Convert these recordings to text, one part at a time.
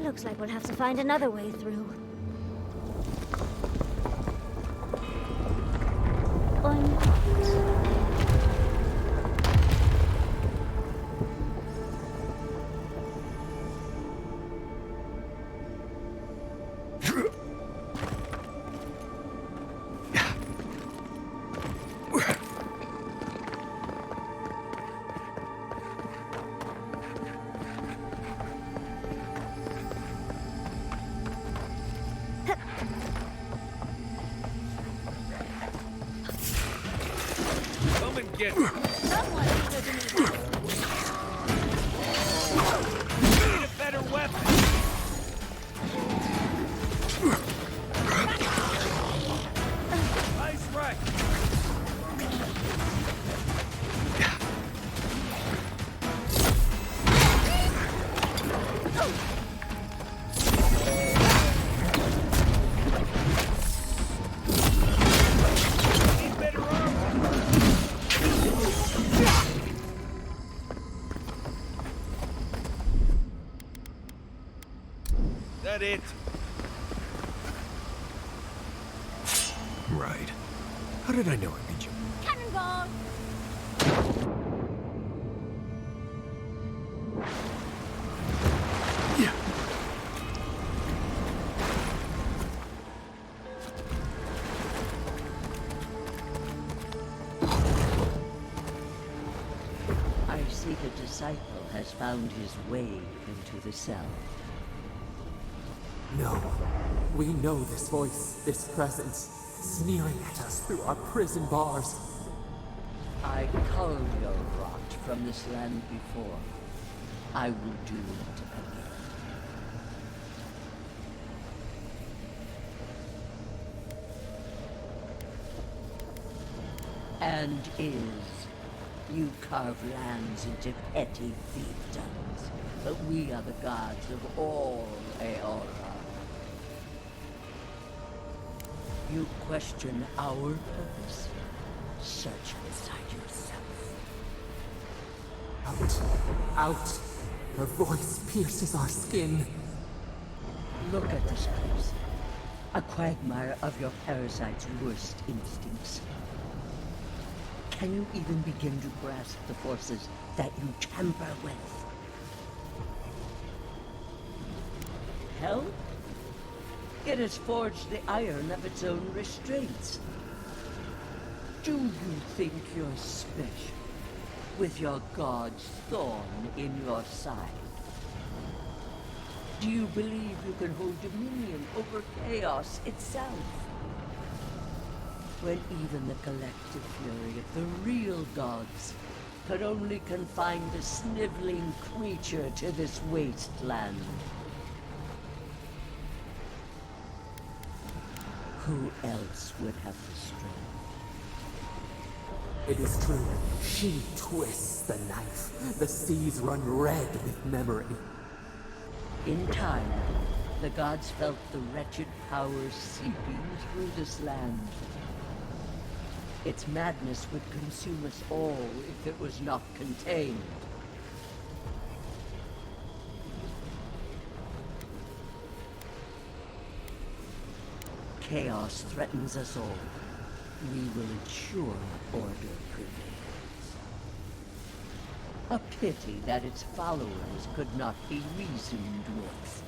Looks like we'll have to find another way through. Or not. Come and get me. Someone needed to meet us. Need a better weapon. Nice wreck. Need better armor. That it? Right. How did I know I'd meet you? Cannonball! Yeah. I see the disciple has found his way into the cell. No. We know this voice, this presence, sneering at us through our prison bars. I culled your rot from this land before. I will do it again. And you carve lands into petty fiefdoms, but we are the gods of all Aora. You question our purpose? Search inside yourself. Out. Out. Her voice pierces our skin. Look at this place. A quagmire of your parasite's worst instincts. Can you even begin to grasp the forces that you tamper with? Hell? It has forged the iron of its own restraints. Do you think you're special, with your god's thorn in your side? Do you believe you can hold dominion over chaos itself? When even the collective fury of the real gods could only confine the sniveling creature to this wasteland. Who else would have the strength? It is true. She twists the knife. The seas run red with memory. In time, the gods felt the wretched powers seeping through this land. Its madness would consume us all if it was not contained. Chaos threatens us all. We will ensure order prevails. A pity that its followers could not be reasoned with.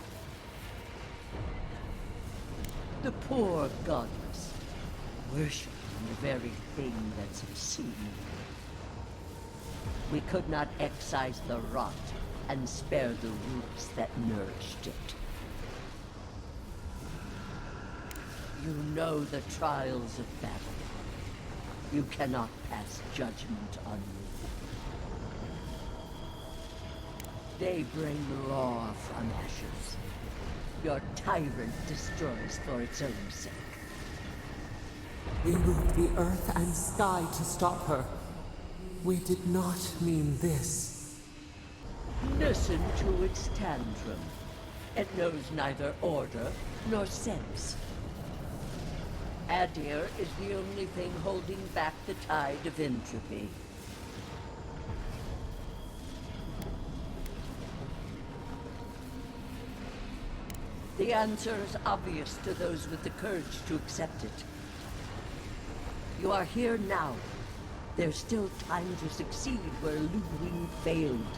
The poor godless, worshiping the very thing that's obscene. We could not excise the rot and spare the roots that nourished it. You know the trials of battle. You cannot pass judgment on me. They bring law from ashes. Your tyrant destroys for its own sake. We moved the earth and sky to stop her. We did not mean this. Listen to its tantrum. It knows neither order nor sense. Adir is the only thing holding back the tide of entropy. The answer is obvious to those with the courage to accept it. You are here now. There's still time to succeed where Ludwig failed.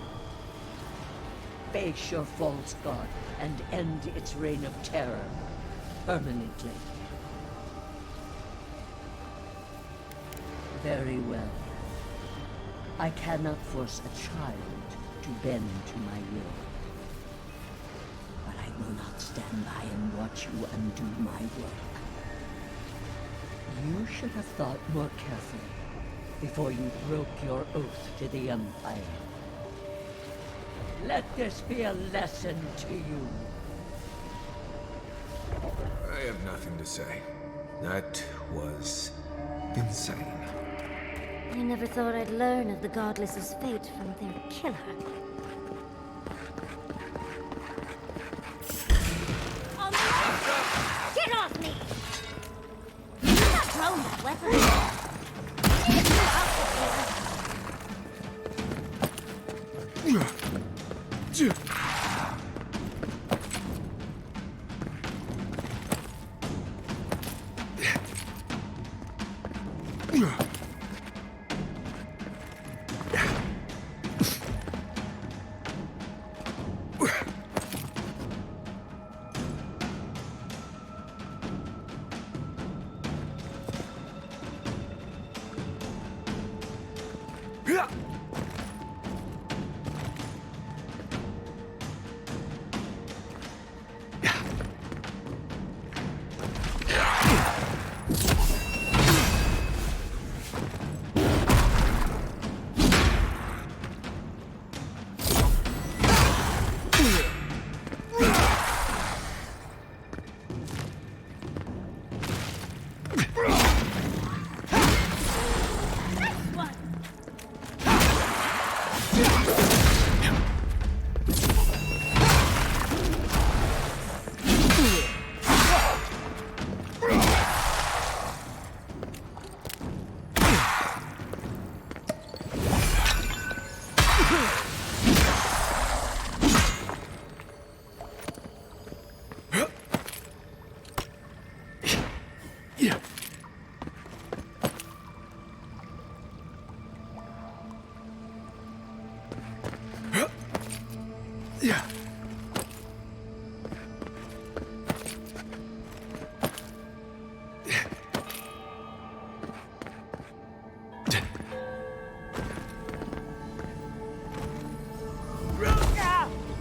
Face your false god and end its reign of terror permanently. Very well. I cannot force a child to bend to my will. But I will not stand by and watch you undo my work. You should have thought more carefully before you broke your oath to the Empire. Let this be a lesson to you. I have nothing to say. That was insane. I never thought I'd learn of the Godless's fate from their killer. On the left! Get off me! You're not thrown that weapon! Get you out of here!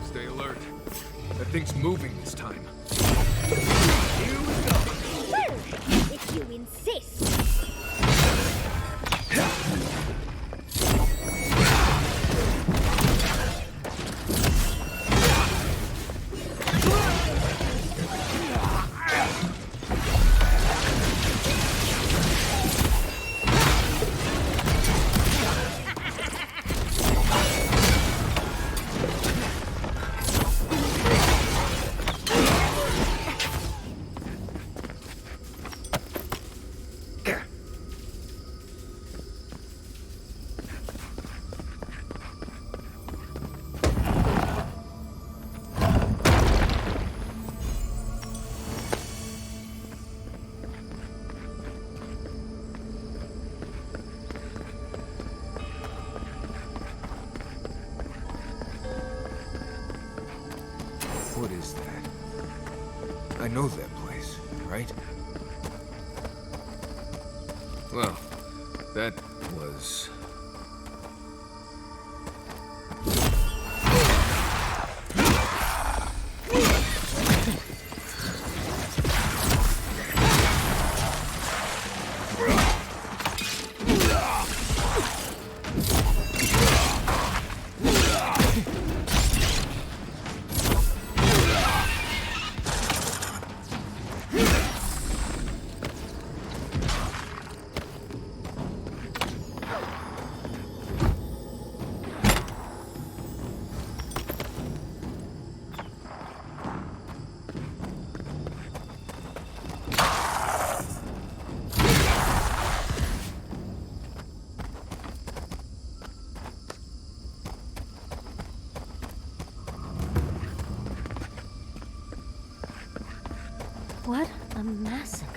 Stay alert. That thing's moving this time. Well, if you insist. What is that? I know that place, right? Well, that was... What a massacre.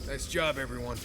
Nice job, everyone.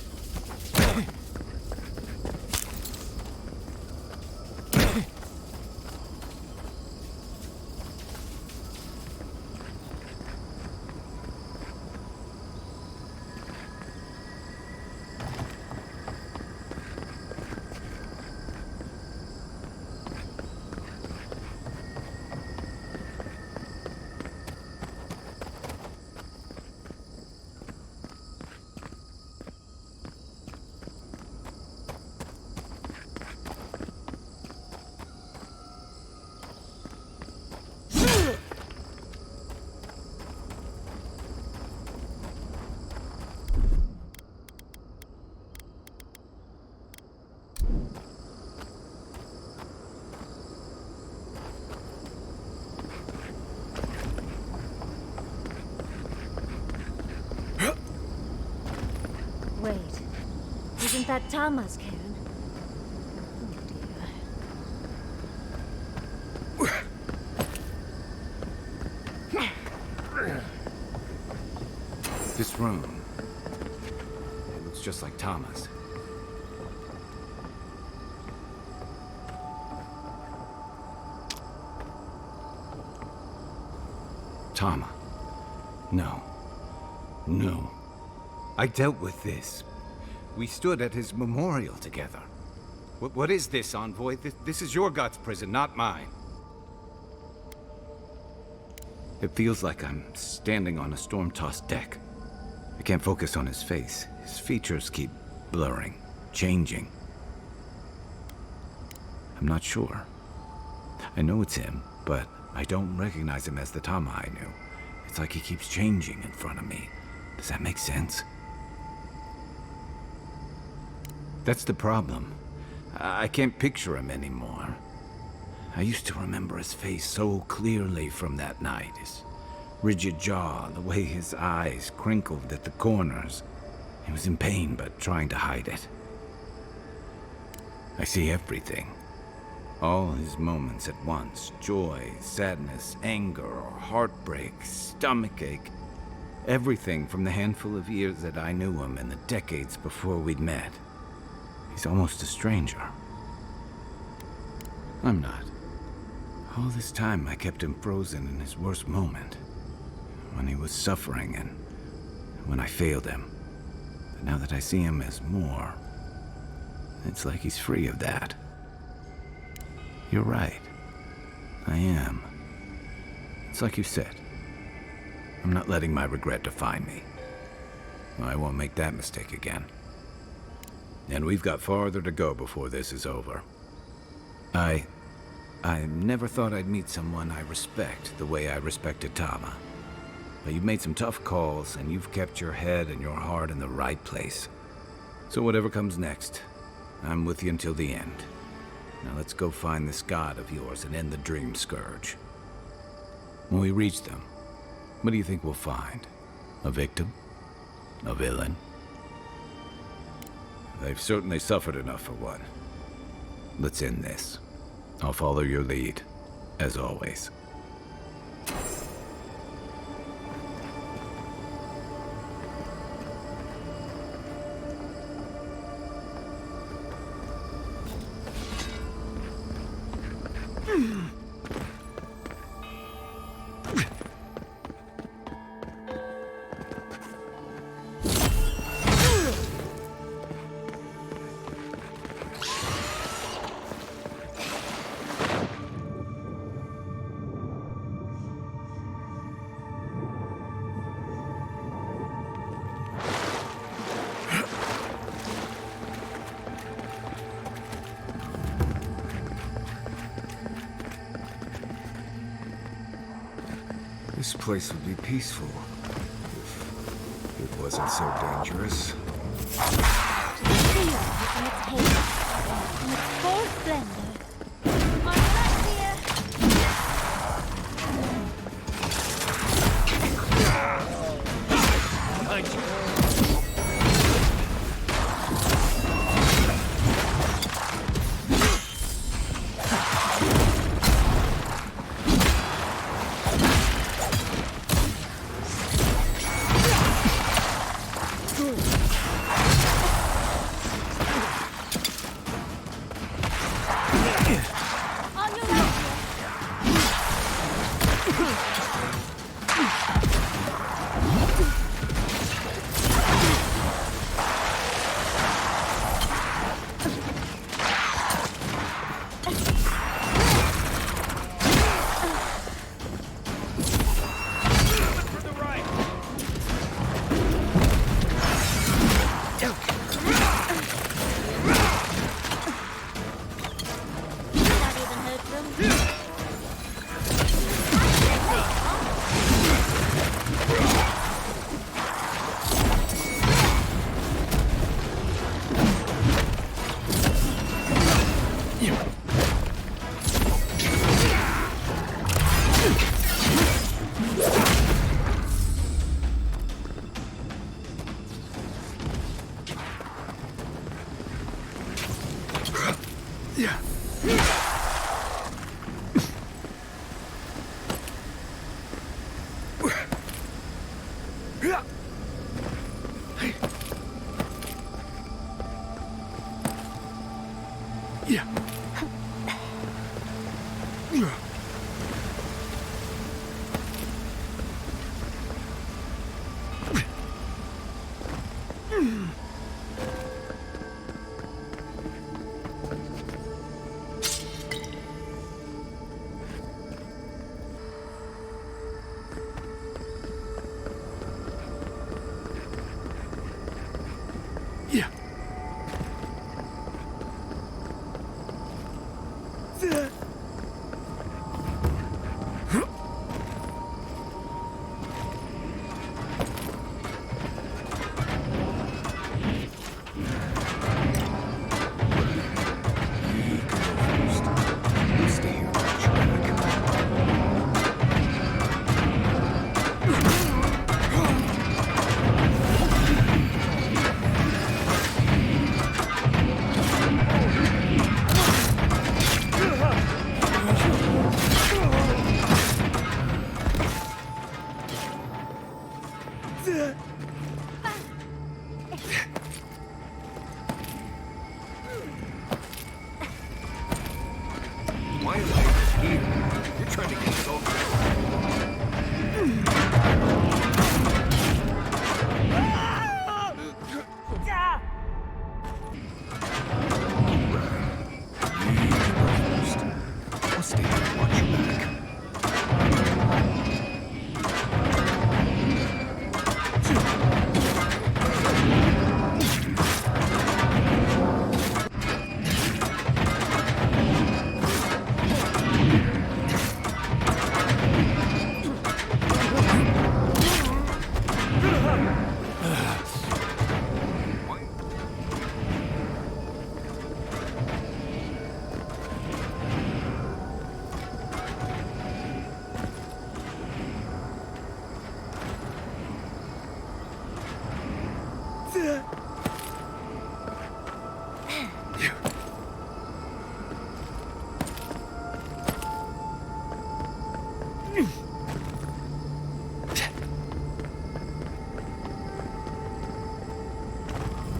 Wait, isn't that Tama's cairn? Oh dear. This room, it looks just like Tama's. Tama. No. No. I dealt with this. We stood at his memorial together. What is this, Envoy? This is your God's prison, not mine. It feels like I'm standing on a storm-tossed deck. I can't focus on his face. His features keep blurring, changing. I'm not sure. I know it's him, but I don't recognize him as the Tama I knew. It's like he keeps changing in front of me. Does that make sense? That's the problem. I can't picture him anymore. I used to remember his face so clearly from that night. His rigid jaw, the way his eyes crinkled at the corners. He was in pain, but trying to hide it. I see everything. All his moments at once. Joy, sadness, anger, heartbreak, stomachache. Everything from the handful of years that I knew him and the decades before we'd met. He's almost a stranger. I'm not. All this time I kept him frozen in his worst moment. When he was suffering and when I failed him. But now that I see him as more, it's like he's free of that. You're right. I am. It's like you said. I'm not letting my regret define me. I won't make that mistake again. And we've got farther to go before this is over. I never thought I'd meet someone I respect the way I respected Tama. But you've made some tough calls, and you've kept your head and your heart in the right place. So whatever comes next, I'm with you until the end. Now let's go find this god of yours and end the Dream Scourge. When we reach them, what do you think we'll find? A victim? A villain? They've certainly suffered enough for one. Let's end this. I'll follow your lead, as always. This place would be peaceful if it wasn't so dangerous. See it in its haste, in its full splendor. On right here. Behind you. On your right here. To the right. Not even hurt them. Stay here, Patrick.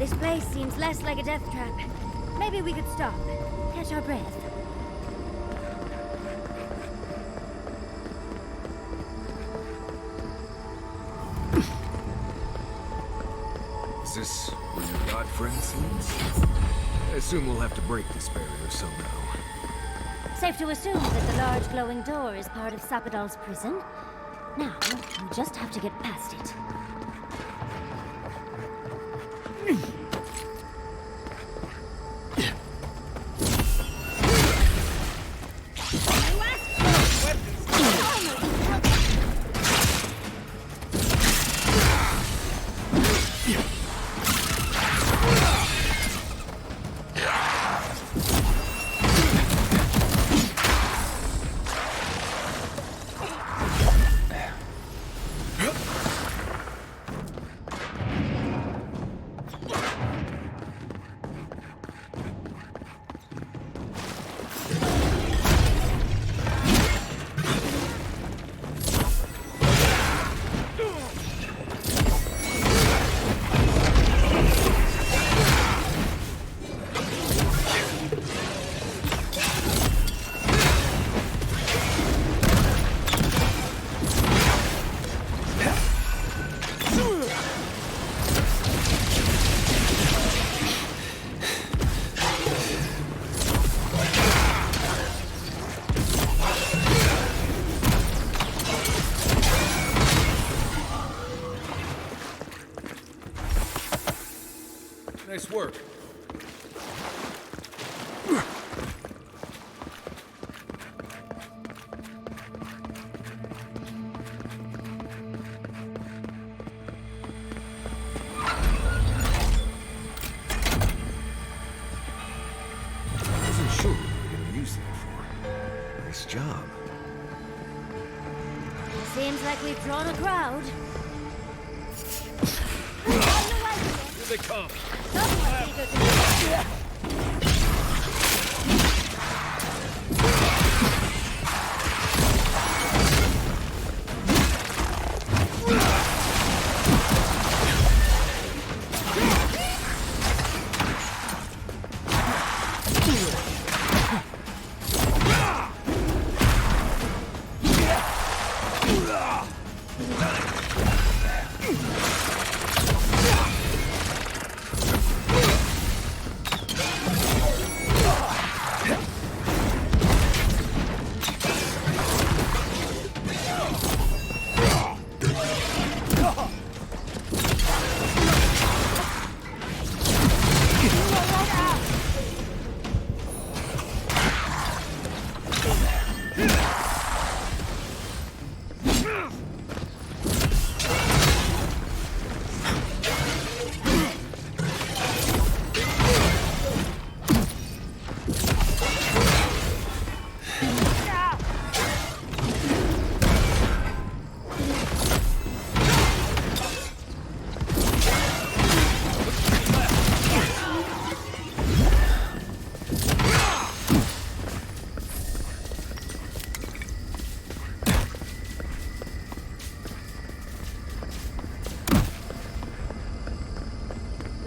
This place seems less like a death trap. Maybe we could stop, catch our breath. Is this where your god friend sleeps? I assume we'll have to break this barrier somehow. Safe to assume that the large glowing door is part of Sapadal's prison. Now, we'll just have to get past it. Nice work. I wasn't sure what we were going to use that for. Nice job. Seems like we've drawn a crowd. Here they come. Someone's eager to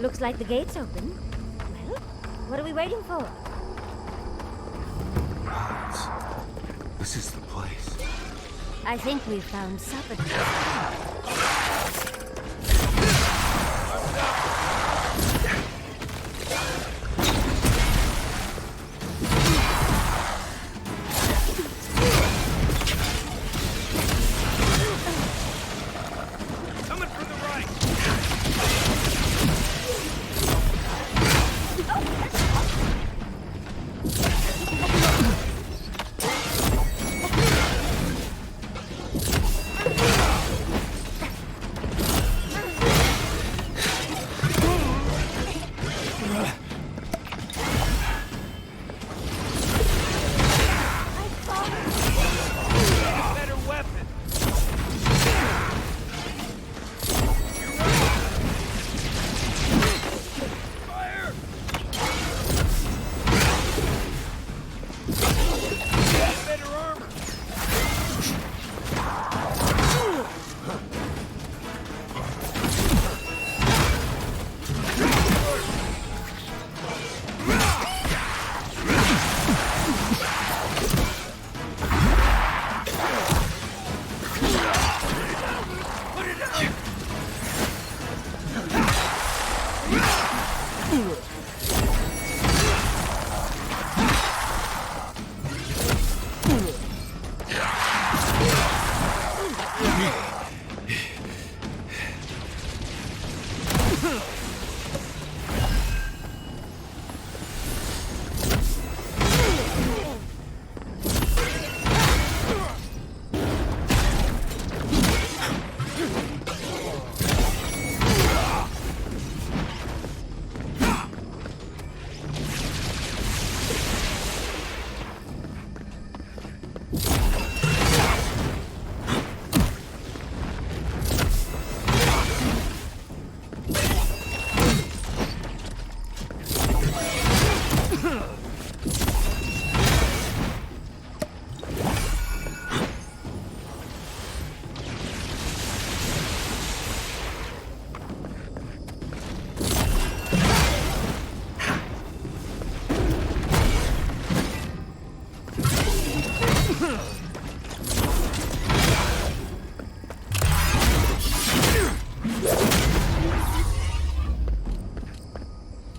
Looks like the gate's open. Well, what are we waiting for? This is the place. I think we've found Sapadal. Coming from the right.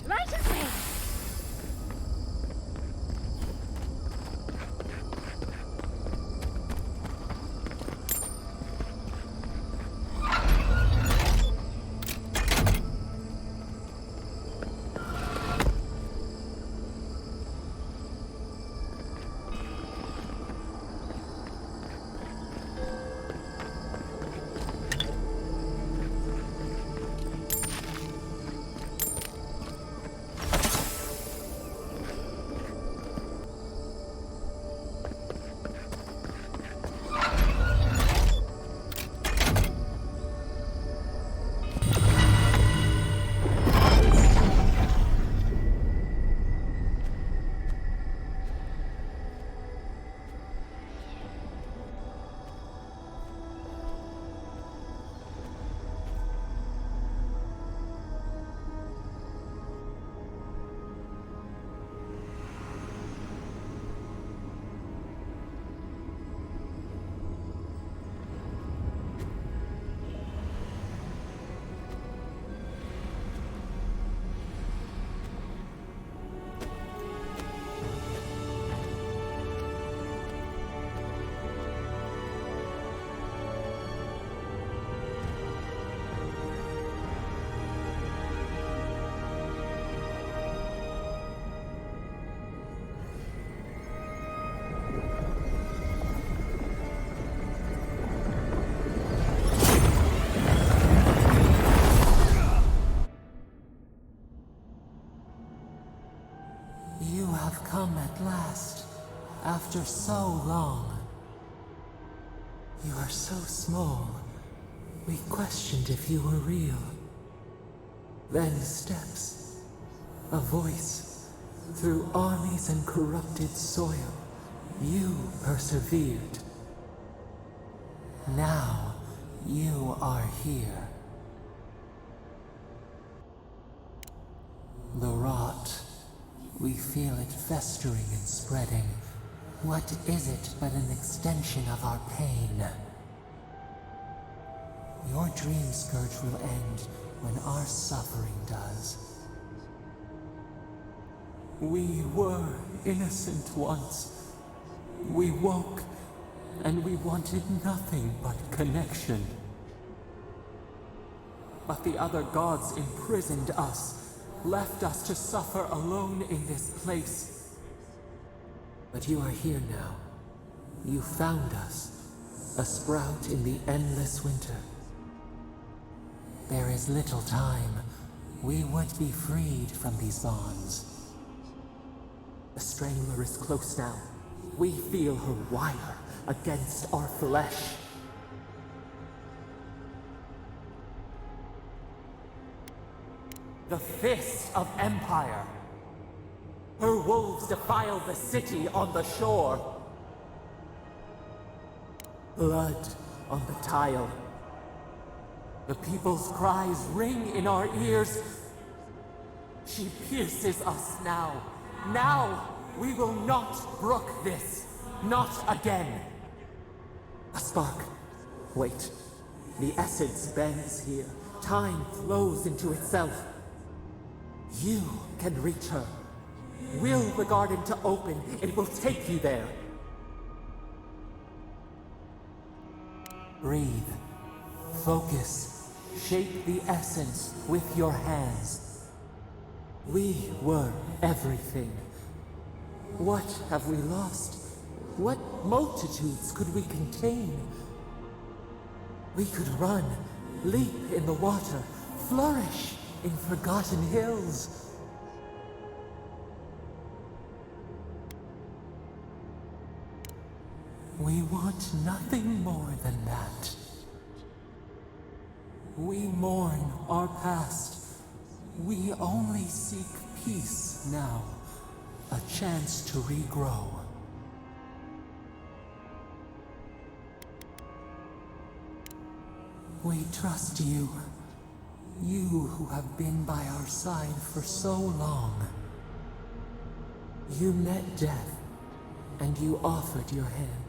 Right away. You have come at last, after so long. You are so small. We questioned if you were real. Then steps, a voice, through armies and corrupted soil. You persevered. Now, you are here. The rot. We feel it festering and spreading. What is it but an extension of our pain? Your dream scourge will end when our suffering does. We were innocent once. We woke, and we wanted nothing but connection. But the other gods imprisoned us, left us to suffer alone in this place. But you are here now. You found us, a sprout in the endless winter. There is little time. We would be freed from these bonds. The Strangler is close now. We feel her wire against our flesh. The fist of Empire. Her wolves defile the city on the shore. Blood on the tile. The people's cries ring in our ears. She pierces us now. Now, we will not brook this. Not again. A spark. Wait. The essence bends here. Time flows into itself. You can reach her. Will the garden to open, it will take you there. Breathe. Focus. Shape the essence with your hands. We were everything. What have we lost? What multitudes could we contain? We could run, leap in the water, flourish in forgotten hills. We want nothing more than that. We mourn our past. We only seek peace now, a chance to regrow. We trust you. You who have been by our side for so long. You met death, and you offered your hand.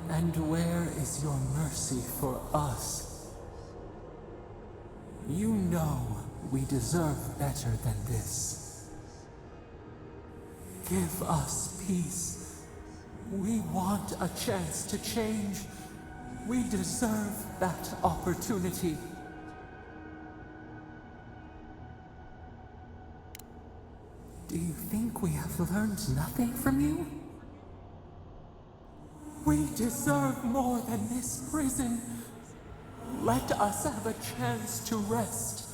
And where is your mercy for us? You know we deserve better than this. Give us peace. We want a chance to change. We deserve that opportunity. Do you think we have learned nothing from you? We deserve more than this prison. Let us have a chance to rest.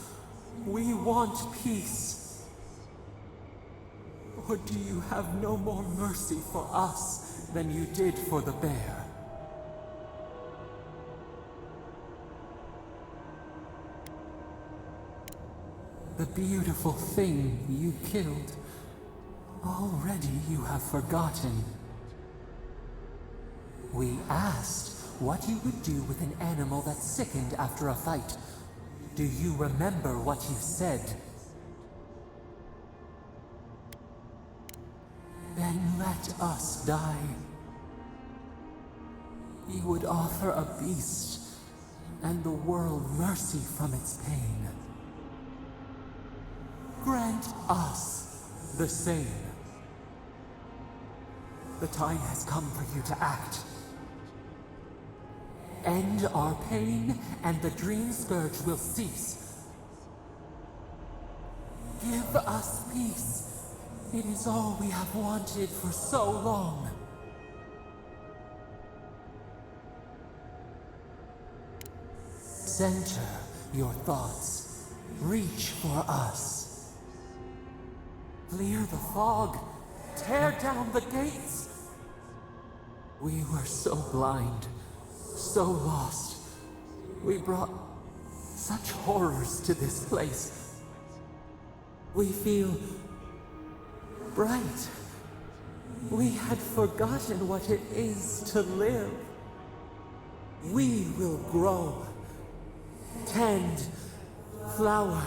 We want peace. Or do you have no more mercy for us than you did for the bear? The beautiful thing you killed, already you have forgotten. We asked what you would do with an animal that sickened after a fight. Do you remember what you said? Then let us die. You would offer a beast, and the world mercy from its pain. Grant us the same. The time has come for you to act. End our pain, and the dream scourge will cease. Give us peace. It is all we have wanted for so long. Center your thoughts. Reach for us. Clear the fog. Tear down the gates. We were so blind, so lost. We brought such horrors to this place. We feel bright. We had forgotten what it is to live. We will grow, tend, flower.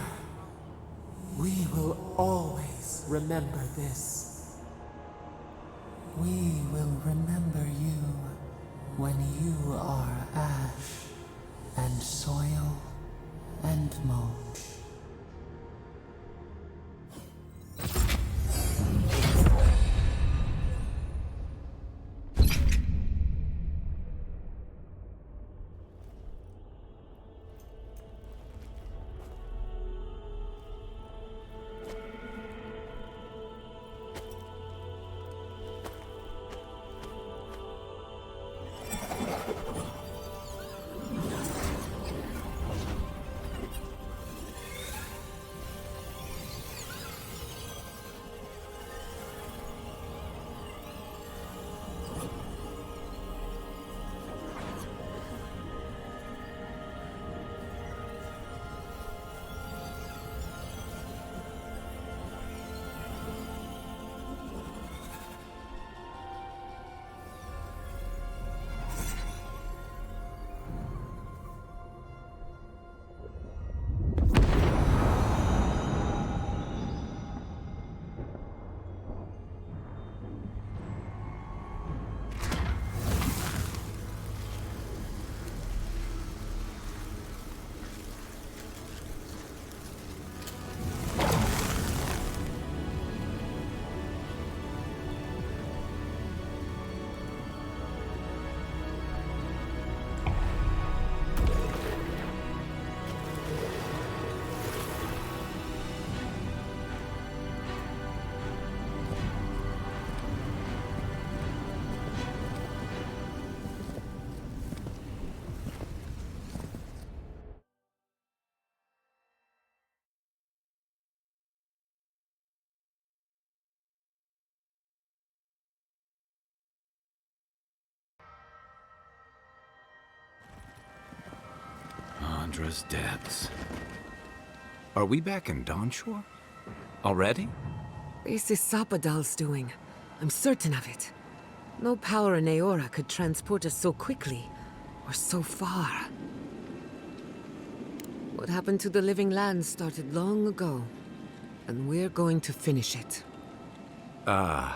We will always remember this. We will remember you when you are ash and soil and mulch. Chandra's depths. Are we back in Dawnshore? Already? This is Sapadal's doing. I'm certain of it. No power in Aora could transport us so quickly, or so far. What happened to the living land started long ago, and we're going to finish it. Are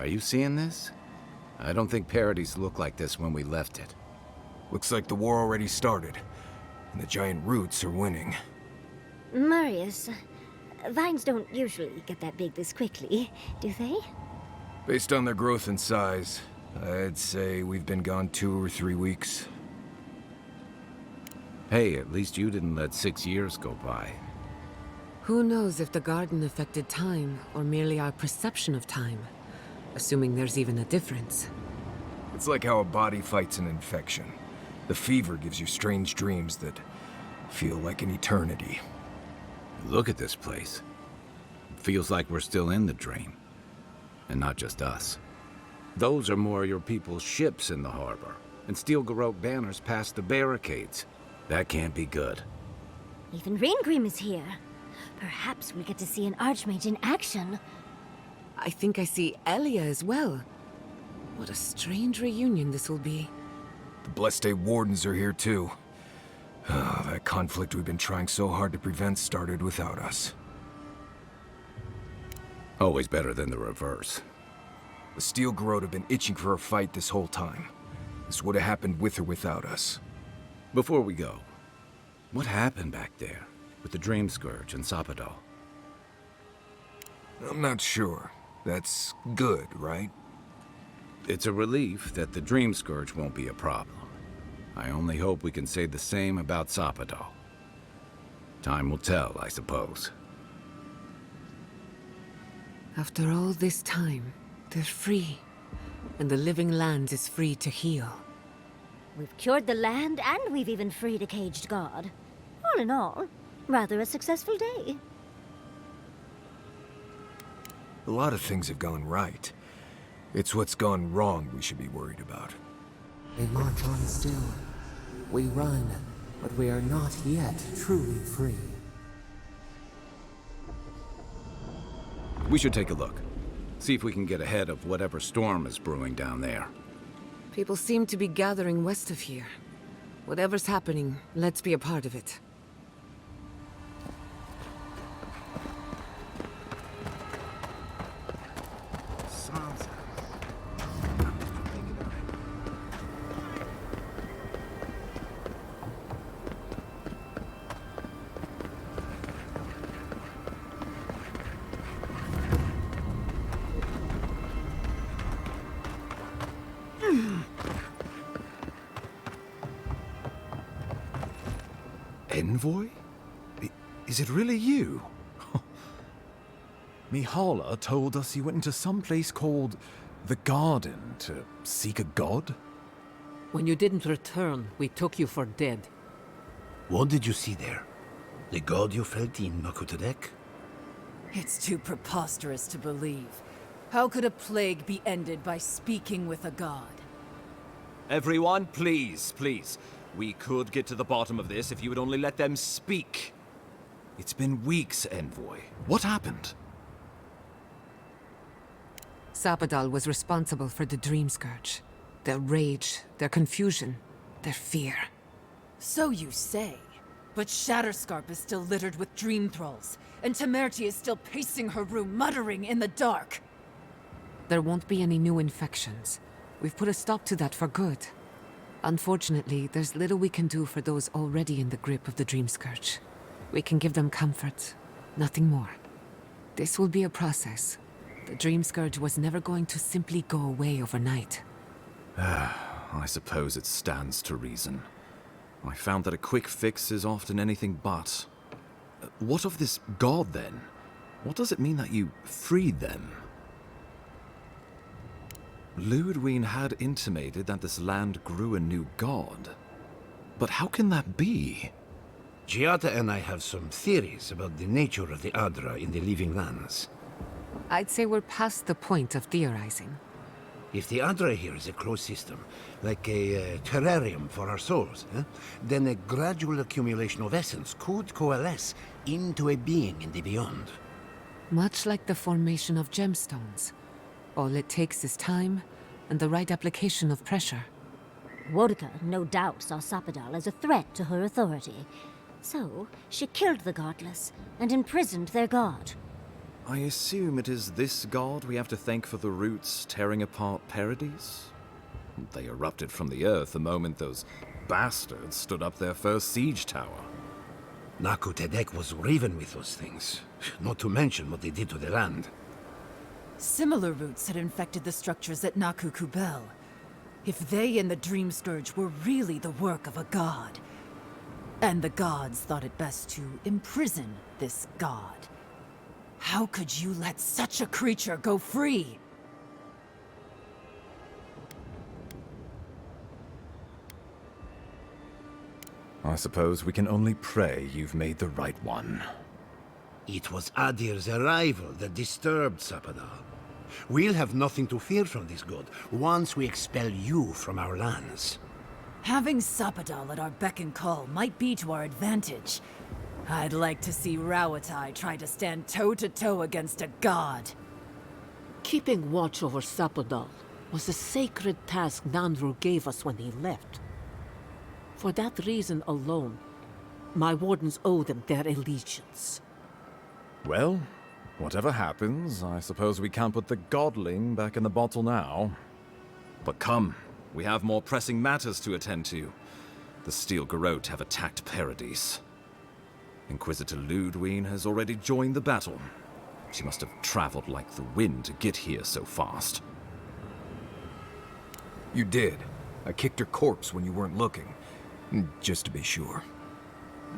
you seeing this? I don't think Paradis looked like this when we left it. Looks like the war already started, and the giant roots are winning. Marius, vines don't usually get that big this quickly, do they? Based on their growth and size, I'd say we've been gone 2 or 3 weeks. Hey, at least you didn't let 6 years go by. Who knows if the garden affected time, or merely our perception of time? Assuming there's even a difference. It's like how a body fights an infection. The fever gives you strange dreams that feel like an eternity. Look at this place. It feels like we're still in the dream. And not just us. Those are more your people's ships in the harbor, and steel Garrote banners past the barricades. That can't be good. Even Reingrim is here. Perhaps we get to see an Archmage in action. I think I see Elia as well. What a strange reunion this will be. The Blessed Wardens are here too. That conflict we've been trying so hard to prevent started without us. Always better than the reverse. The Steel Garrote have been itching for a fight this whole time. This would have happened with or without us. Before we go, what happened back there with the Dream Scourge and Sapadal? I'm not sure. That's good, right? It's a relief that the Dream Scourge won't be a problem. I only hope we can say the same about Sapadal. Time will tell, I suppose. After all this time, they're free. And the living land is free to heal. We've cured the land, and we've even freed a caged god. All in all, rather a successful day. A lot of things have gone right. It's what's gone wrong we should be worried about. They march on still. We run, but we are not yet truly free. We should take a look. See if we can get ahead of whatever storm is brewing down there. People seem to be gathering west of here. Whatever's happening, let's be a part of it. Envoy? Is it really you? Mihala told us you went into some place called the Garden to seek a god? When you didn't return, we took you for dead. What did you see there? The god you felt in Makutadek? It's too preposterous to believe. How could a plague be ended by speaking with a god? Everyone, please, please. We could get to the bottom of this if you would only let them speak. It's been weeks, Envoy. What happened? Sapadal was responsible for the Dream Scourge. Their rage, their confusion, their fear. So you say. But Shatterscarp is still littered with dream thralls, and Temerty is still pacing her room, muttering in the dark. There won't be any new infections. We've put a stop to that for good. Unfortunately, there's little we can do for those already in the grip of the Dream Scourge. We can give them comfort, nothing more. This will be a process. The Dream Scourge was never going to simply go away overnight. I suppose it stands to reason. I found that a quick fix is often anything but. What of this god, then? What does it mean that you freed them? Ludwine had intimated that this land grew a new god. But how can that be? Giata and I have some theories about the nature of the Adra in the Living Lands. I'd say we're past the point of theorizing. If the Adra here is a closed system, like a terrarium for our souls, then a gradual accumulation of essence could coalesce into a being in the beyond. Much like the formation of gemstones. All it takes is time and the right application of pressure. Wodka no doubt saw Sapadal as a threat to her authority. So, she killed the godless and imprisoned their god. I assume it is this god we have to thank for the roots tearing apart Paradis? They erupted from the earth the moment those bastards stood up their first siege tower. Naku Tedek was riven with those things, not to mention what they did to the land. Similar roots had infected the structures at Naku Kubel. If they and the Dream Scourge were really the work of a god, and the gods thought it best to imprison this god, how could you let such a creature go free? I suppose we can only pray you've made the right one. It was Adir's arrival that disturbed Sapadal. We'll have nothing to fear from this god once we expel you from our lands. Having Sapadal at our beck and call might be to our advantage. I'd like to see Rawatai try to stand toe-to-toe against a god. Keeping watch over Sapadal was a sacred task Nandru gave us when he left. For that reason alone, my wardens owe them their allegiance. Well, whatever happens, I suppose we can't put the godling back in the bottle now. But come, we have more pressing matters to attend to. The Steel Garrote have attacked Paradis. Inquisitor Ludwine has already joined the battle. She must have traveled like the wind to get here so fast. You did. I kicked her corpse when you weren't looking. Just to be sure.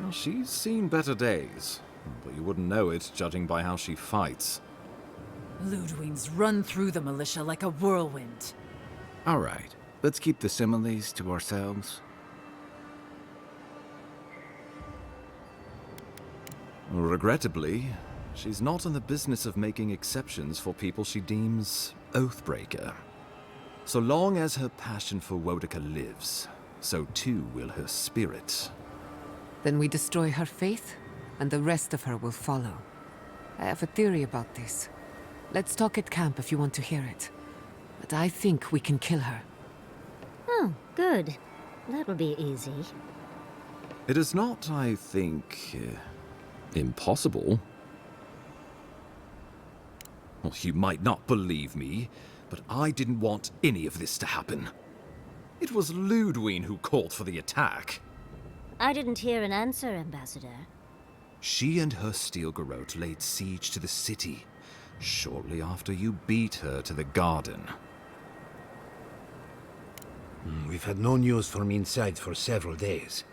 Well, she's seen better days, but you wouldn't know it judging by how she fights. Ludwine's run through the militia like a whirlwind. All right, let's keep the similes to ourselves. Regrettably, she's not in the business of making exceptions for people she deems Oathbreaker. So long as her passion for Wodika lives, so too will her spirit. Then we destroy her faith, and the rest of her will follow. I have a theory about this. Let's talk at camp if you want to hear it. But I think we can kill her. Oh, good. That will be easy. It is not, I think, impossible. Well, you might not believe me, but I didn't want any of this to happen. It was Ludwine who called for the attack. I didn't hear an answer, Ambassador. She and her Steel Garrote laid siege to the city, shortly after you beat her to the garden. We've had no news from inside for several days.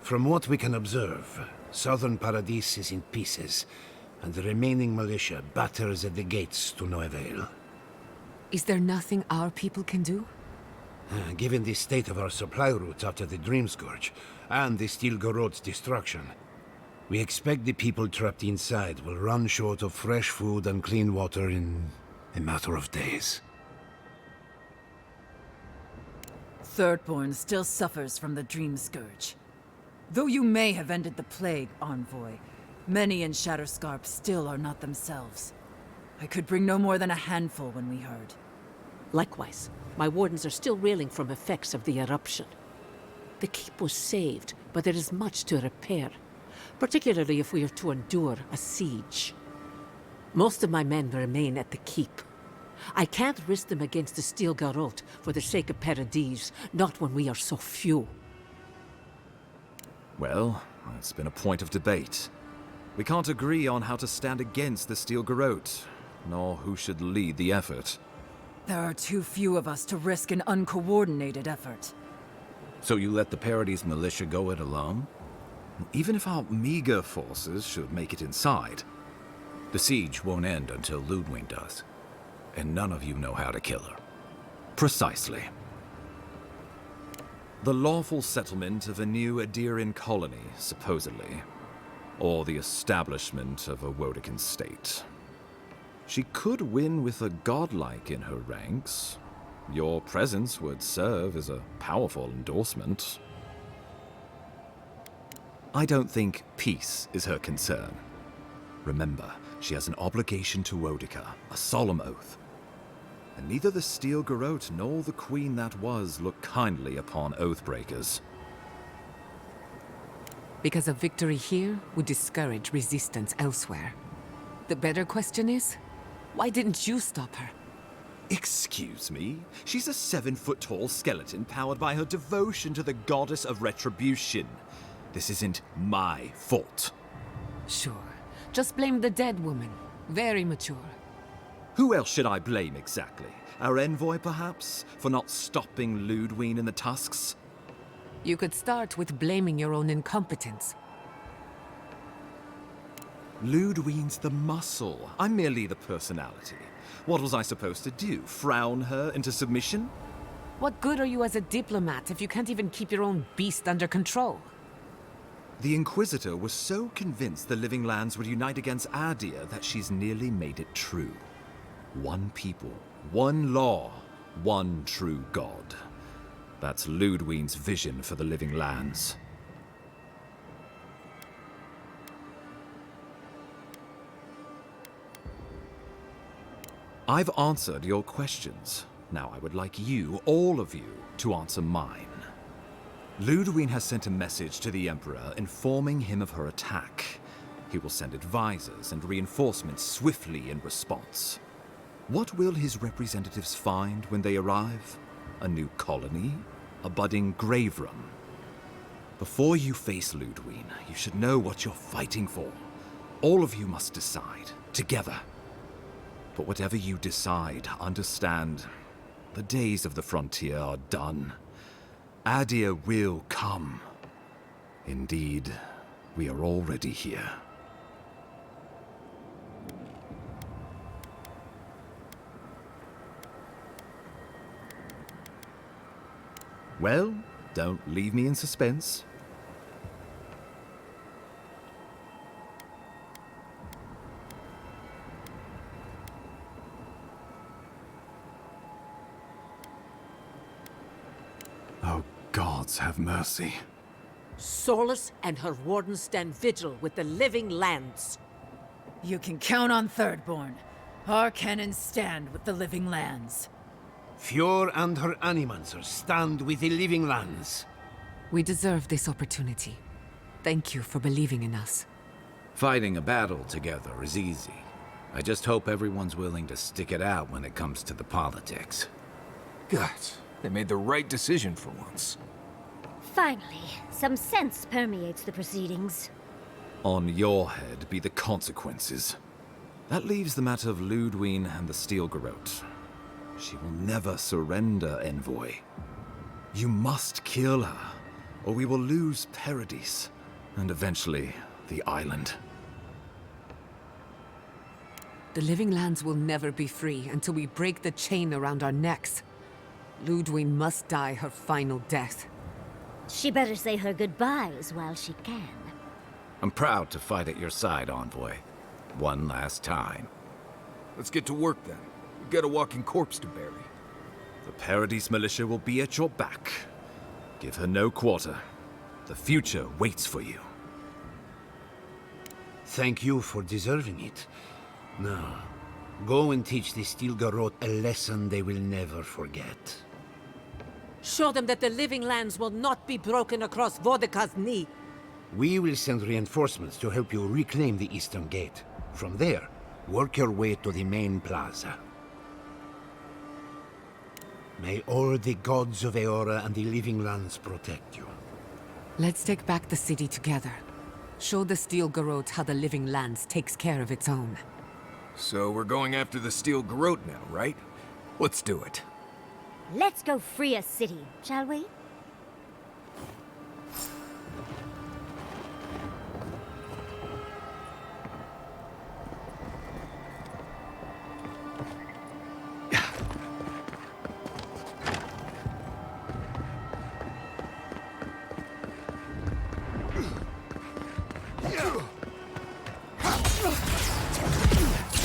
From what we can observe, southern Paradis is in pieces, and the remaining militia batters at the gates to no avail. Is there nothing our people can do? Given the state of our supply routes after the Dream Scourge, and the Steel Garrote's destruction, we expect the people trapped inside will run short of fresh food and clean water in a matter of days. Thirdborn still suffers from the Dream Scourge. Though you may have ended the plague, Envoy, many in Shatterscarp still are not themselves. I could bring no more than a handful when we heard. Likewise, my wardens are still reeling from effects of the eruption. The keep was saved, but there is much to repair, particularly if we are to endure a siege. Most of my men remain at the keep. I can't risk them against the Steel Garrote for the sake of Paradis, not when we are so few. Well, it's been a point of debate. We can't agree on how to stand against the Steel Garrote, nor who should lead the effort. There are too few of us to risk an uncoordinated effort. So you let the Paradis militia go it alone? Even if our meager forces should make it inside. The siege won't end until Ludwine does. And none of you know how to kill her. Precisely. The lawful settlement of a new Adirian colony, supposedly. Or the establishment of a Wodican state. She could win with a godlike in her ranks, Your presence would serve as a powerful endorsement. I don't think peace is her concern. Remember, she has an obligation to Wodica, a solemn oath. And neither the Steel Garrote nor the Queen that was look kindly upon oathbreakers. Because a victory here would discourage resistance elsewhere. The better question is, why didn't you stop her? Excuse me? She's a 7-foot-tall skeleton powered by her devotion to the goddess of retribution. This isn't my fault. Sure. Just blame the dead woman. Very mature. Who else should I blame exactly? Our envoy, perhaps? For not stopping Ludwine in the tusks? You could start with blaming your own incompetence. Ludwine's the muscle. I'm merely the personality. What was I supposed to do? Frown her into submission? What good are you as a diplomat if you can't even keep your own beast under control? The Inquisitor was so convinced the Living Lands would unite against Adia that she's nearly made it true. One people, one law, one true God. That's Ludwine's vision for the Living Lands. I've answered your questions. Now I would like you, all of you, to answer mine. Ludwine has sent a message to the Emperor informing him of her attack. He will send advisors and reinforcements swiftly in response. What will his representatives find when they arrive? A new colony? A budding grave room? Before you face Ludwine, you should know what you're fighting for. All of you must decide, together. But whatever you decide, understand, the days of the frontier are done. Adia will come. Indeed, we are already here. Well, don't leave me in suspense. Oh, gods have mercy. Solus and her wardens stand vigil with the Living Lands. You can count on Thirdborn. Our cannons stand with the Living Lands. Fjord and her animancers stand with the Living Lands. We deserve this opportunity. Thank you for believing in us. Fighting a battle together is easy. I just hope everyone's willing to stick it out when it comes to the politics. Gods, they made the right decision for once. Finally, some sense permeates the proceedings. On your head be the consequences. That leaves the matter of Ludwine and the Steel Garrote. She will never surrender, Envoy. You must kill her, or we will lose Paradis, and eventually the island. The Living Lands will never be free until we break the chain around our necks. Ludwine must die her final death. She better say her goodbyes while she can. I'm proud to fight at your side, Envoy. One last time. Let's get to work then. We've got a walking corpse to bury. The Paradis militia will be at your back. Give her no quarter. The future waits for you. Thank you for deserving it. Now, go and teach the Steel Garrote a lesson they will never forget. Show them that the Living Lands will not be broken across Vodica's knee. We will send reinforcements to help you reclaim the Eastern Gate. From there, work your way to the main plaza. May all the gods of Eora and the Living Lands protect you. Let's take back the city together. Show the Steel Garrote how the Living Lands takes care of its own. So we're going after the Steel Garrote now, right? Let's do it. Let's go free a city, shall we?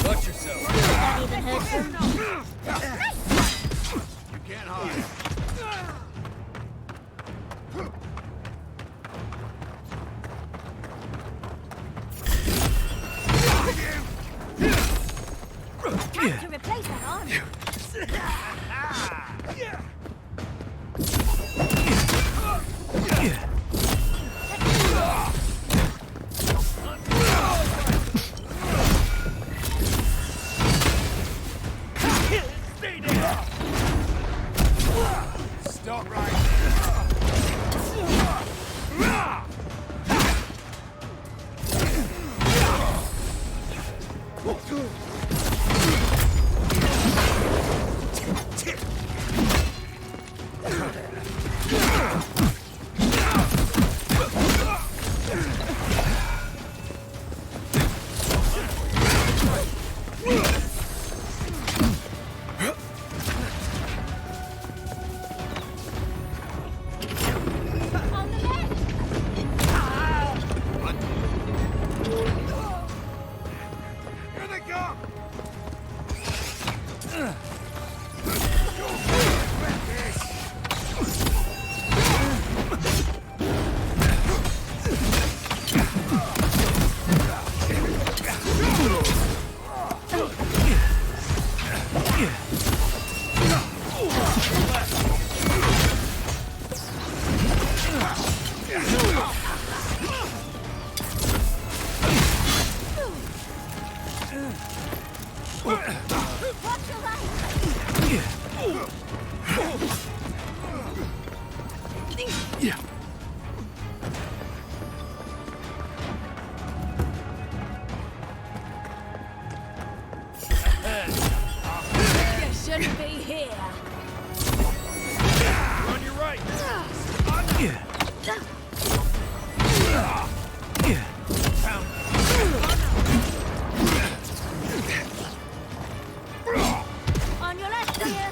Watch yourself. That even hurts. You Time to replace that arm. Stay there! Stop right On the left! Here they come! Watch your right! You shouldn't be here. On your right! On your left, dear.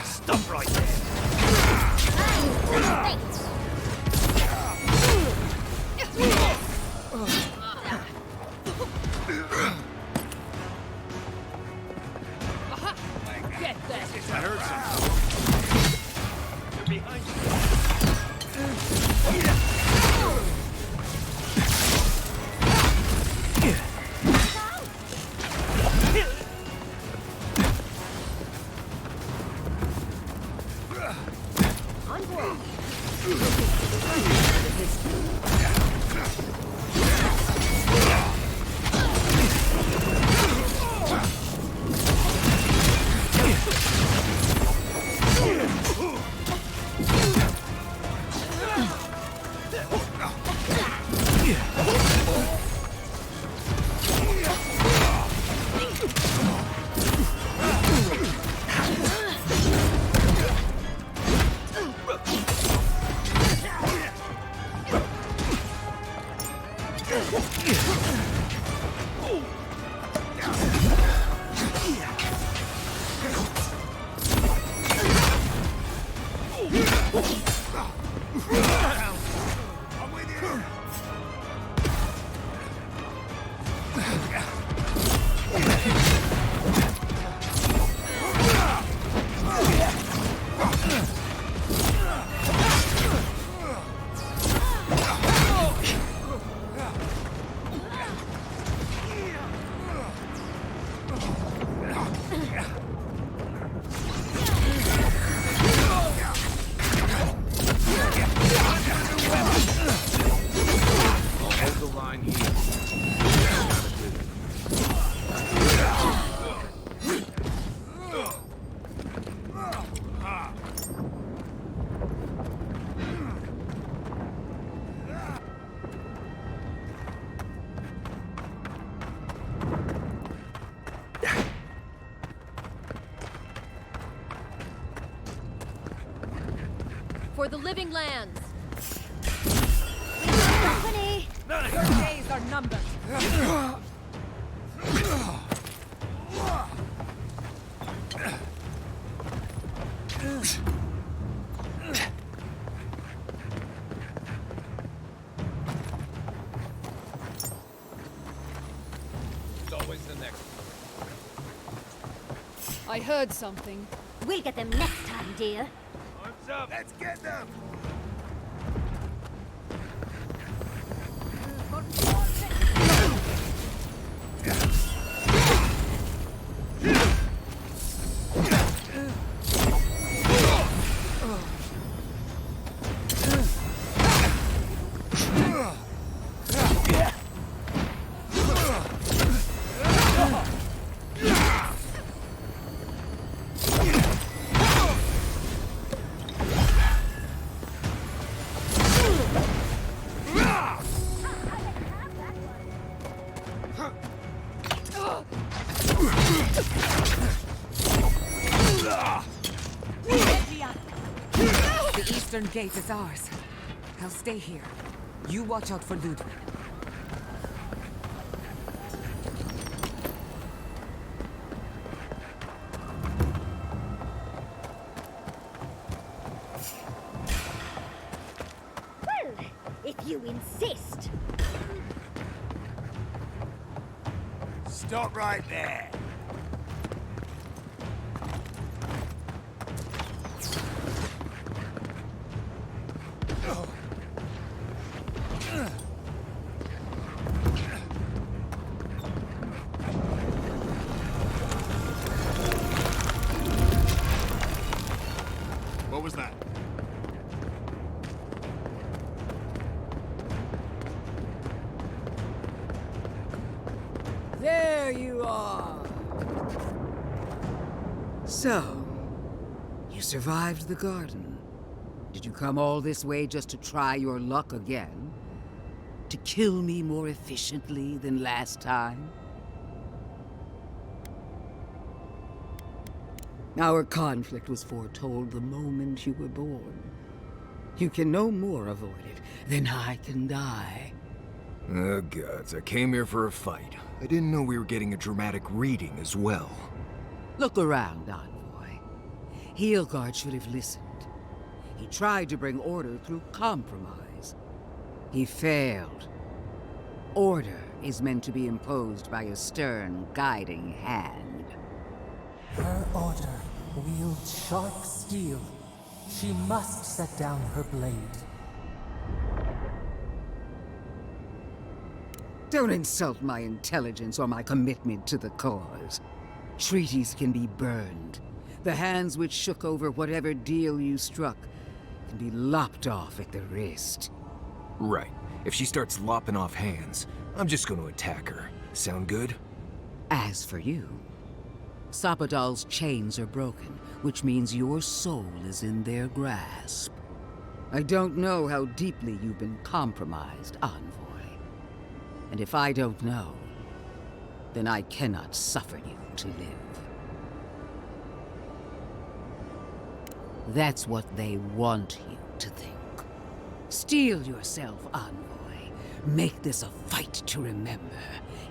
Stop right there! Thanks. Get that! I heard something. They're behind you. On board. For the living lands. Company. Your days are numbered. It's always the next I heard something. We'll get them next time, dear. Arms up! Let's get them! The eastern gate is ours. I'll stay here. You watch out for Ludwig. Well, if you insist. Stop right there! What was that? There you are! So, you survived the garden. Did you come all this way just to try your luck again? To kill me more efficiently than last time? Our conflict was foretold the moment you were born. You can no more avoid it than I can die. Oh, gods, I came here for a fight. I didn't know we were getting a dramatic reading as well. Look around, Envoy. Heelguard should have listened. He tried to bring order through compromise. He failed. Order is meant to be imposed by a stern, guiding hand. Her order wields sharp steel. She must set down her blade. Don't insult my intelligence or my commitment to the cause. Treaties can be burned. The hands which shook over whatever deal you struck can be lopped off at the wrist. Right. If she starts lopping off hands, I'm just going to attack her. Sound good? As for you, Sapadal's chains are broken, which means your soul is in their grasp. I don't know how deeply you've been compromised, Envoy. And if I don't know, then I cannot suffer you to live. That's what they want you to think. Steel yourself, Envoy. Make this a fight to remember,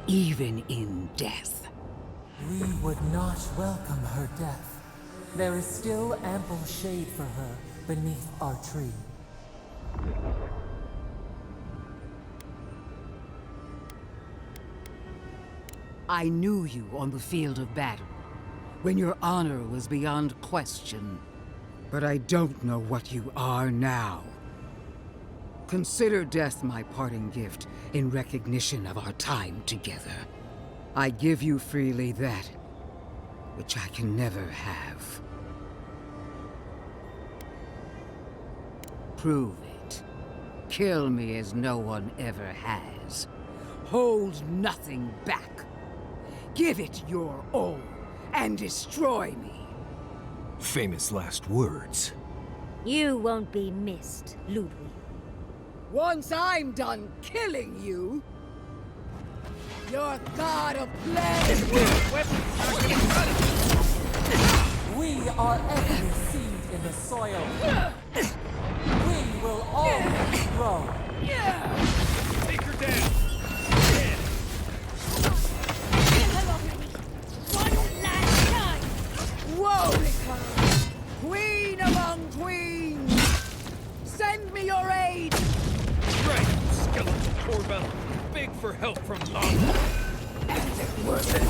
even in death. We would not welcome her death. There is still ample shade for her beneath our tree. I knew you on the field of battle, when your honor was beyond question. But I don't know what you are now. Consider death my parting gift in recognition of our time together. I give you freely that which I can never have. Prove it. Kill me as no one ever has. Hold nothing back. Give it your all, and destroy me. Famous last words. You won't be missed, Ludwig. Once I'm done killing you, your god of plague We are every seed in the soil. We will always grow. Take her down! Whoa! Queen among queens! Send me your aid! Right, skeleton Corbell. Beg for help from Lava. Worth it.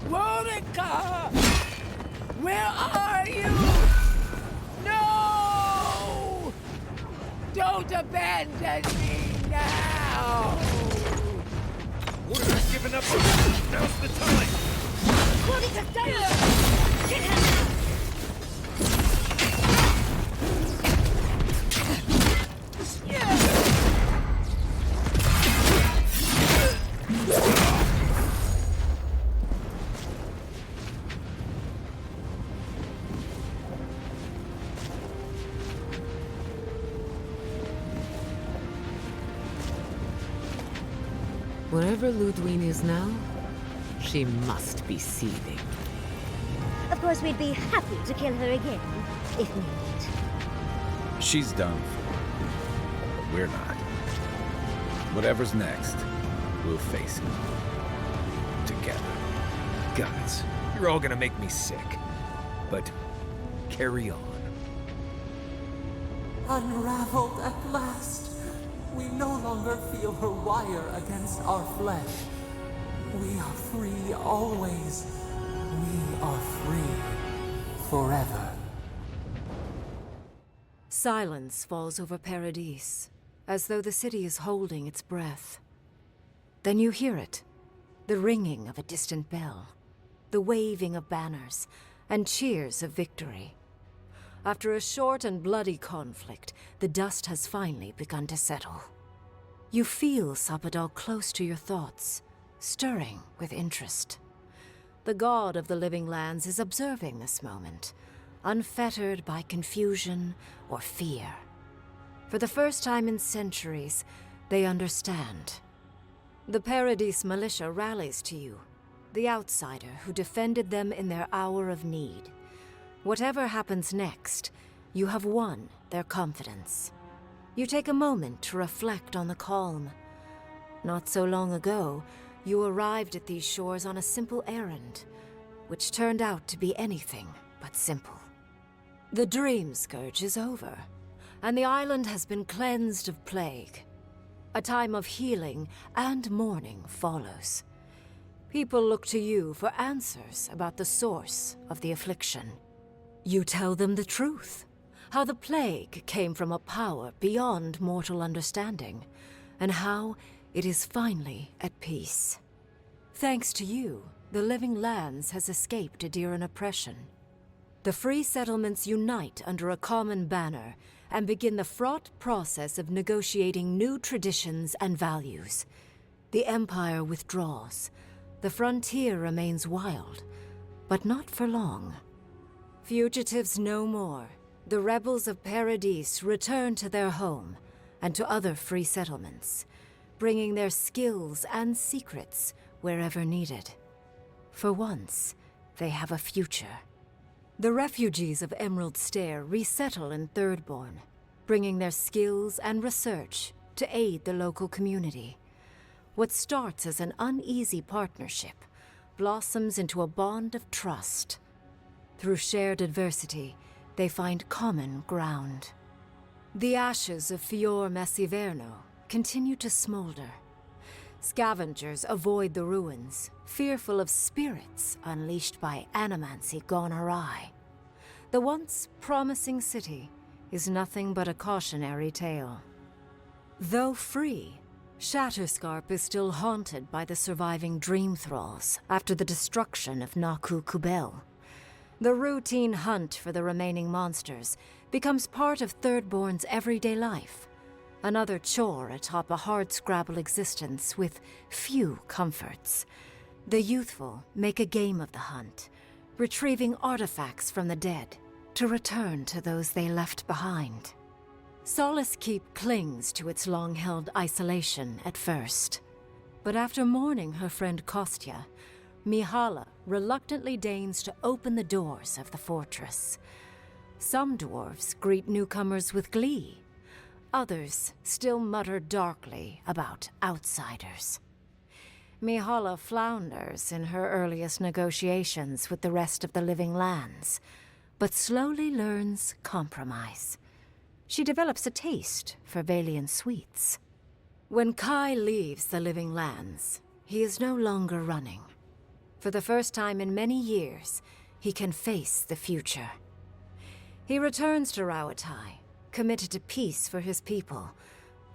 Monica! Where are you? No! Don't abandon me now! Order's given up on us. Now's the time. Monica, get him! Wherever Ludwine is now, she must be seething. Of course, we'd be happy to kill her again, if needed. She's done for. But we're not. Whatever's next, we'll face it. Together. Guys, you're all gonna make me sick. But carry on. Unraveled at last. We no longer feel her wire against our flesh. We are free always. We are free forever. Silence falls over Paradis, as though the city is holding its breath. Then you hear it, the ringing of a distant bell, the waving of banners, and cheers of victory. After a short and bloody conflict, the dust has finally begun to settle. You feel Sapadal close to your thoughts, stirring with interest. The god of the living lands is observing this moment, unfettered by confusion or fear. For the first time in centuries, they understand. The Paradis militia rallies to you, the outsider who defended them in their hour of need. Whatever happens next, you have won their confidence. You take a moment to reflect on the calm. Not so long ago, you arrived at these shores on a simple errand, which turned out to be anything but simple. The Dream Scourge is over, and the island has been cleansed of plague. A time of healing and mourning follows. People look to you for answers about the source of the affliction. You tell them the truth, how the plague came from a power beyond mortal understanding, and how it is finally at peace. Thanks to you, the Living Lands has escaped Adiran oppression. The free settlements unite under a common banner and begin the fraught process of negotiating new traditions and values. The Empire withdraws. The frontier remains wild, but not for long. Fugitives no more. The rebels of Paradis return to their home and to other free settlements, bringing their skills and secrets wherever needed. For once, they have a future. The refugees of Emerald Stair resettle in Thirdborn, bringing their skills and research to aid the local community. What starts as an uneasy partnership blossoms into a bond of trust. Through shared adversity, they find common ground. The ashes of Fior Messiverno continue to smolder. Scavengers avoid the ruins, fearful of spirits unleashed by animancy gone awry. The once promising city is nothing but a cautionary tale. Though free, Shatterscarp is still haunted by the surviving dream thralls after the destruction of Naku Kubel. The routine hunt for the remaining monsters becomes part of Thirdborn's everyday life, another chore atop a hardscrabble existence with few comforts. The youthful make a game of the hunt, retrieving artifacts from the dead, to return to those they left behind. Solace Keep clings to its long-held isolation at first. But after mourning her friend Kostya, Mihala reluctantly deigns to open the doors of the fortress. Some dwarves greet newcomers with glee. Others still mutter darkly about outsiders. Mihala flounders in her earliest negotiations with the rest of the living lands, but slowly learns compromise. She develops a taste for Valian sweets. When Kai leaves the living lands, he is no longer running. For the first time in many years, he can face the future. He returns to Rauatai, committed to peace for his people,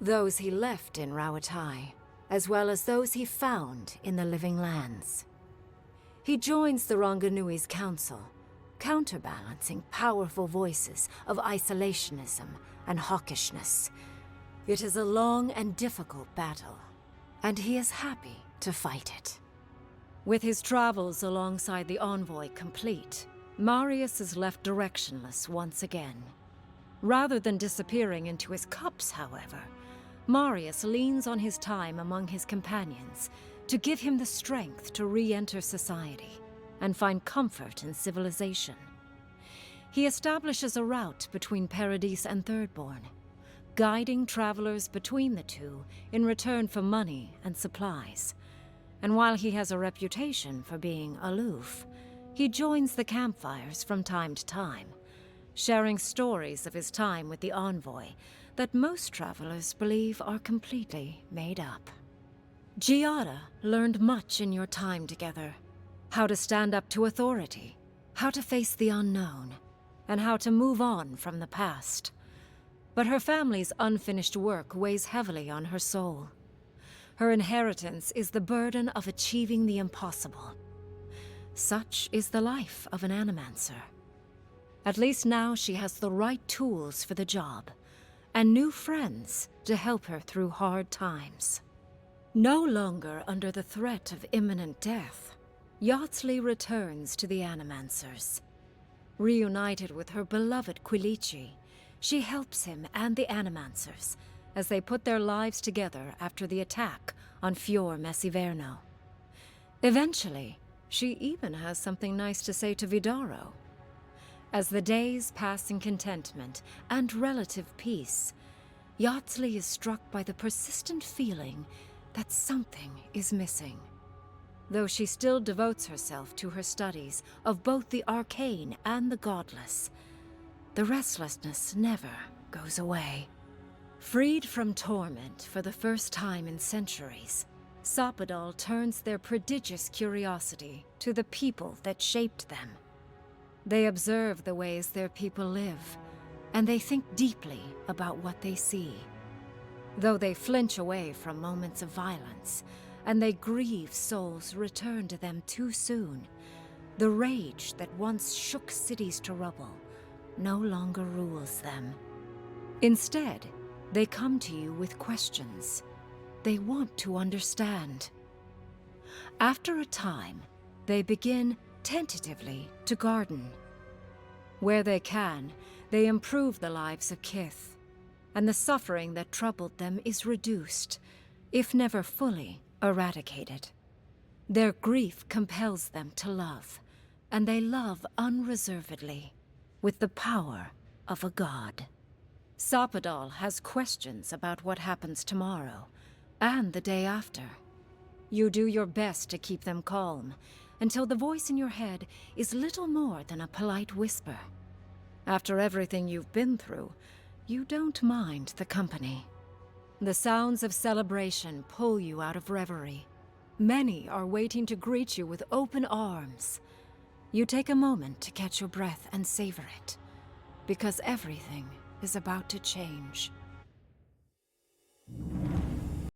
those he left in Rauatai, as well as those he found in the living lands. He joins the Ranganui's council, counterbalancing powerful voices of isolationism and hawkishness. It is a long and difficult battle, and he is happy to fight it. With his travels alongside the envoy complete, Marius is left directionless once again. Rather than disappearing into his cups, however, Marius leans on his time among his companions to give him the strength to re-enter society and find comfort in civilization. He establishes a route between Paradis and Thirdborn, guiding travelers between the two in return for money and supplies. And while he has a reputation for being aloof, he joins the campfires from time to time, sharing stories of his time with the envoy that most travelers believe are completely made up. Giada learned much in your time together. How to stand up to authority, how to face the unknown, and how to move on from the past. But her family's unfinished work weighs heavily on her soul. Her inheritance is the burden of achieving the impossible. Such is the life of an animancer. At least now she has the right tools for the job, and new friends to help her through hard times. No longer under the threat of imminent death, Yardsley returns to the Animancers. Reunited with her beloved Quilici, she helps him and the Animancers as they put their lives together after the attack on Fior Messiverno. Eventually, she even has something nice to say to Vidaro. As the days pass in contentment and relative peace, Yardsley is struck by the persistent feeling that something is missing. Though she still devotes herself to her studies of both the arcane and the godless, the restlessness never goes away. Freed from torment for the first time in centuries, Sopadal turns their prodigious curiosity to the people that shaped them. They observe the ways their people live, and they think deeply about what they see. Though they flinch away from moments of violence, and they grieve souls returned to them too soon, the rage that once shook cities to rubble no longer rules them. Instead, they come to you with questions. They want to understand. After a time, they begin tentatively to garden. Where they can, they improve the lives of Kith, and the suffering that troubled them is reduced, if never fully eradicated. Their grief compels them to love, and they love unreservedly, with the power of a god. Sopadal has questions about what happens tomorrow, and the day after. You do your best to keep them calm, until the voice in your head is little more than a polite whisper. After everything you've been through, you don't mind the company. The sounds of celebration pull you out of reverie. Many are waiting to greet you with open arms. You take a moment to catch your breath and savor it, because everything is about to change.